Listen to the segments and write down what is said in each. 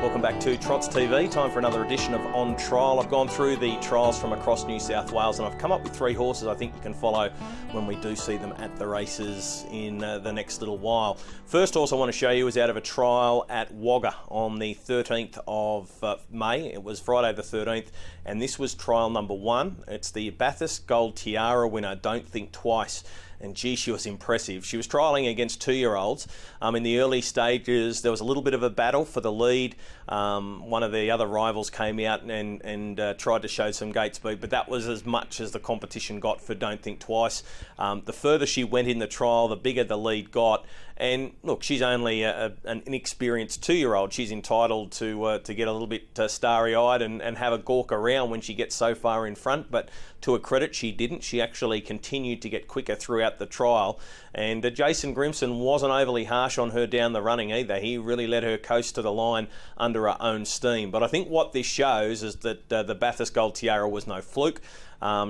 Welcome back to Trots TV. Time for another edition of On Trial. I've gone through the trials from across New South Wales and I've come up with 3 horses I think you can follow when we do see them at the races in the next little while. First horse I want to show you is out of a trial at Wagga on the 13th of May. It was Friday the 13th and this was trial number 1. It's the Bathurst Gold Tiara winner, Don't Think Twice. And gee, she was impressive. She was trialling against 2-year-olds. In the early stages, there was a little bit of a battle for the lead. One of the other rivals came out and tried to show some gate speed, but that was as much as the competition got for Don't Think Twice. The further she went in the trial, the bigger the lead got. And look, she's only an inexperienced 2-year-old. She's entitled to get a little bit starry-eyed and have a gawk around when she gets so far in front. But to her credit, she didn't. She actually continued to get quicker throughout the trial. And Jason Grimson wasn't overly harsh on her down the running either. He really let her coast to the line under her own steam. But I think what this shows is that the Bathurst Gold Tiara was no fluke.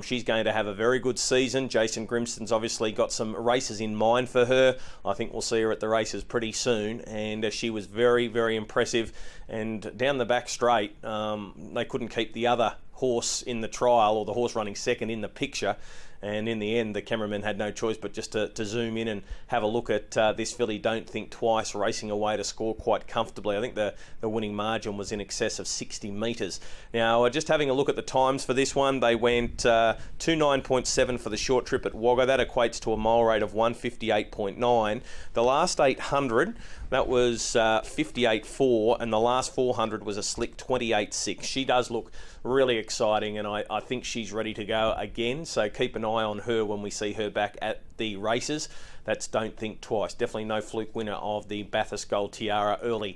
She's going to have a very good season. Jason Grimson's obviously got some races in mind for her. I think we'll see her at the races pretty soon. And she was very, very impressive. And down the back straight, they couldn't keep the other horse in the trial, or the horse running second, in the picture. And in the end, the cameraman had no choice but just to zoom in and have a look at this filly, Don't Think Twice, racing away to score quite comfortably. I think the winning margin was in excess of 60 metres. Now, just having a look at the times for this one, they went 29.7 for the short trip at Wagga. That equates to a mile rate of 158.9. The last 800, that was 58.4, and the last 400 was a slick 28.6. She does look really exciting, and I think she's ready to go again, so keep an eye on her when we see her back at the races. That's Don't Think Twice. Definitely no fluke winner of the Bathurst Gold Tiara earlier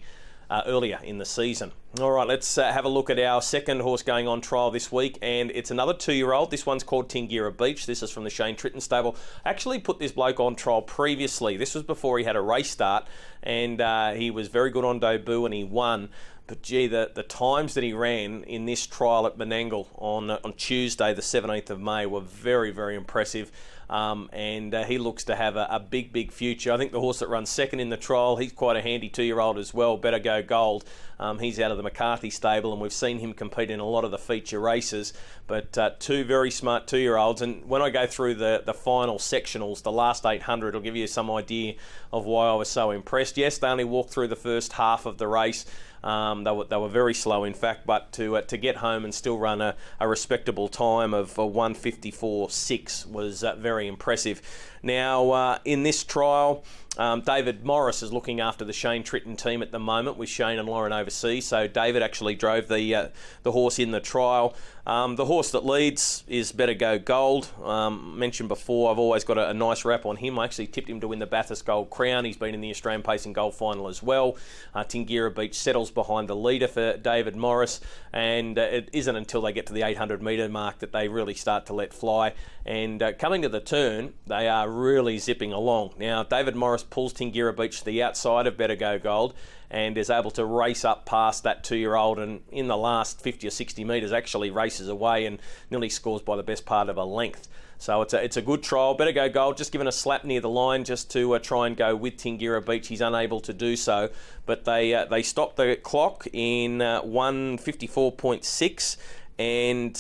in the season. All right, let's have a look at our second horse going on trial this week, and it's another 2-year-old. This one's called Tingira Beach. This is from the Shane Tritton stable. I actually put this bloke on trial previously. This was before he had a race start, and he was very good on debut and he won. But gee, the times that he ran in this trial at Menangle on Tuesday, the 17th of May, were very, very impressive. And he looks to have a big, big future. I think the horse that runs second in the trial, he's quite a handy 2-year-old as well, Better Go Gold. He's out of the McCarthy stable, and we've seen him compete in a lot of the feature races. But 2 very smart 2-year-olds. And when I go through the final sectionals, the last 800, it'll give you some idea of why I was so impressed. Yes, they only walked through the first half of the race. They were very slow, in fact, but to get home and still run a respectable time of 154.6 was very impressive. Now, in this trial, David Morris is looking after the Shane Tritton team at the moment with Shane and Lauren overseas. So David actually drove the horse in the trial. The horse that leads is Better Go Gold. Mentioned before, I've always got a nice rap on him. I actually tipped him to win the Bathurst Gold Crown. He's been in the Australian Pacing Gold final as well. Tingira Beach settles behind the leader for David Morris, and it isn't until they get to the 800 metre mark that they really start to let fly. And coming to the turn, they are really zipping along. Now, David Morris pulls Tingira Beach to the outside of Better Go Gold and is able to race up past that 2-year-old, and in the last 50 or 60 metres actually races away and nearly scores by the best part of a length. So it's a good trial. Better Go Gold just given a slap near the line just to try and go with Tingira Beach. He's unable to do so, but they stopped the clock in 154.6, and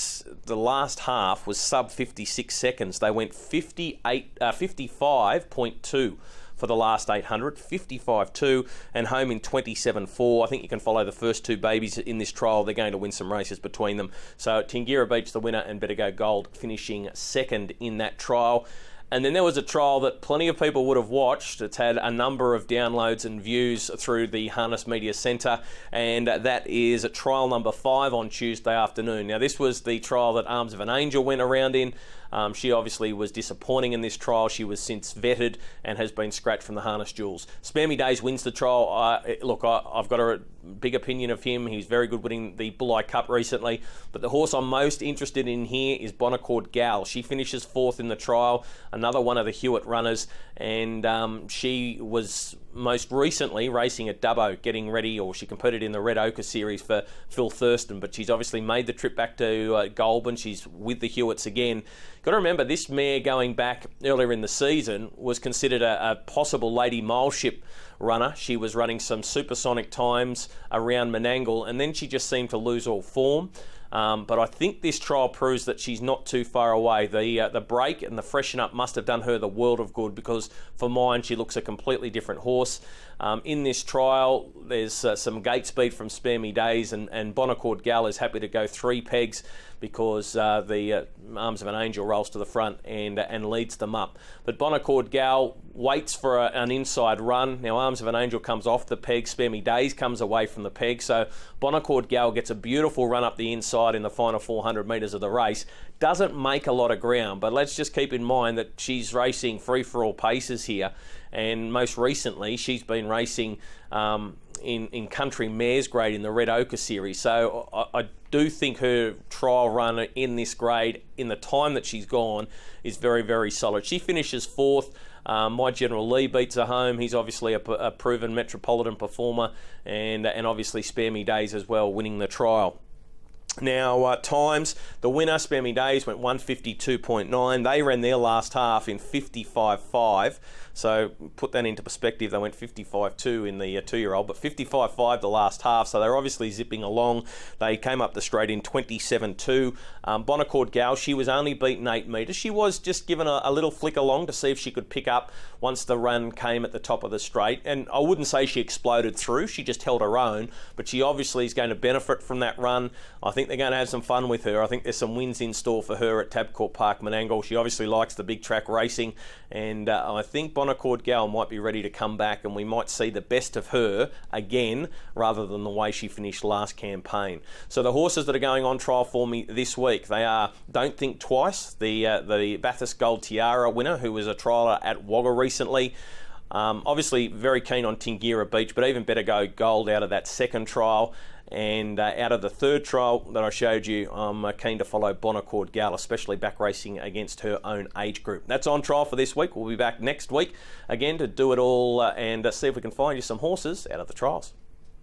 the last half was sub 56 seconds. They went 55.2 for the last 800, 55.2, and home in 27.4. I think you can follow the first 2 babies in this trial. They're going to win some races between them. So Tingira Beach the winner, and Better Go Gold finishing second in that trial. And then there was a trial that plenty of people would have watched. It's had a number of downloads and views through the Harness Media Centre, and that is trial number 5 on Tuesday afternoon. Now, this was the trial that Arms of an Angel went around in. She obviously was disappointing in this trial. She was since vetted and has been scratched from the Harness Jewels. Spare Me Days wins the trial. Look, I've got a big opinion of him. He's very good winning the Bull Eye Cup recently. But the horse I'm most interested in here is Bonaccord Gal. She finishes 4th in the trial, another one of the Hewitt runners, and she was most recently racing at Dubbo, getting ready, or she competed in the Red Ochre Series for Phil Thurston, but she's obviously made the trip back to Goulburn. She's with the Hewitts again. Got to remember, this mare going back earlier in the season was considered a possible Lady Mileship runner. She was running some supersonic times around Menangle, and then she just seemed to lose all form. But I think this trial proves that she's not too far away. The break and the freshen up must have done her the world of good, because for mine she looks a completely different horse. In this trial there's some gate speed from Spare Me Days, and Bonaccord Gal is happy to go 3 pegs because the Arms of an Angel rolls to the front and leads them up. But Bonaccord Gal waits for an inside run. Now Arms of an Angel comes off the peg, Spare Me Days comes away from the peg, so Bonaccord Gal gets a beautiful run up the inside in the final 400 metres of the race. Doesn't make a lot of ground, but let's just keep in mind that she's racing free-for-all paces here, and most recently she's been racing in country mares grade in the Red Ochre Series. So I do think her trial run in this grade, in the time that she's gone, is very, very solid. She finishes 4th. My General Lee beats her home. He's obviously a proven Metropolitan performer, and obviously Spare Me Days as well, winning the trial. Now, times, the winner, Spare Me Days, went 152.9. They ran their last half in 55.5. So put that into perspective, they went 55.2 in the 2-year-old, but 55.5 the last half, so they're obviously zipping along. They came up the straight in 27.2. Bonaccord Gal, she was only beaten 8 metres. She was just given a little flick along to see if she could pick up once the run came at the top of the straight. And I wouldn't say she exploded through, she just held her own, but she obviously is going to benefit from that run. I think they're going to have some fun with her. I think there's some wins in store for her at Tabcorp Park, Menangle. She obviously likes the big track racing, and I think Bonaccord Gal might be ready to come back, and we might see the best of her again rather than the way she finished last campaign. So the horses that are going on trial for me this week, they are Don't Think Twice, the Bathurst Gold Tiara winner, who was a trialer at Wagga recently. Obviously very keen on Tingira Beach, but even better go gold out of that second trial. And out of the third trial that I showed you, I'm keen to follow Bonaccord Gal, especially back racing against her own age group. That's on trial for this week. We'll be back next week again to do it all and see if we can find you some horses out of the trials.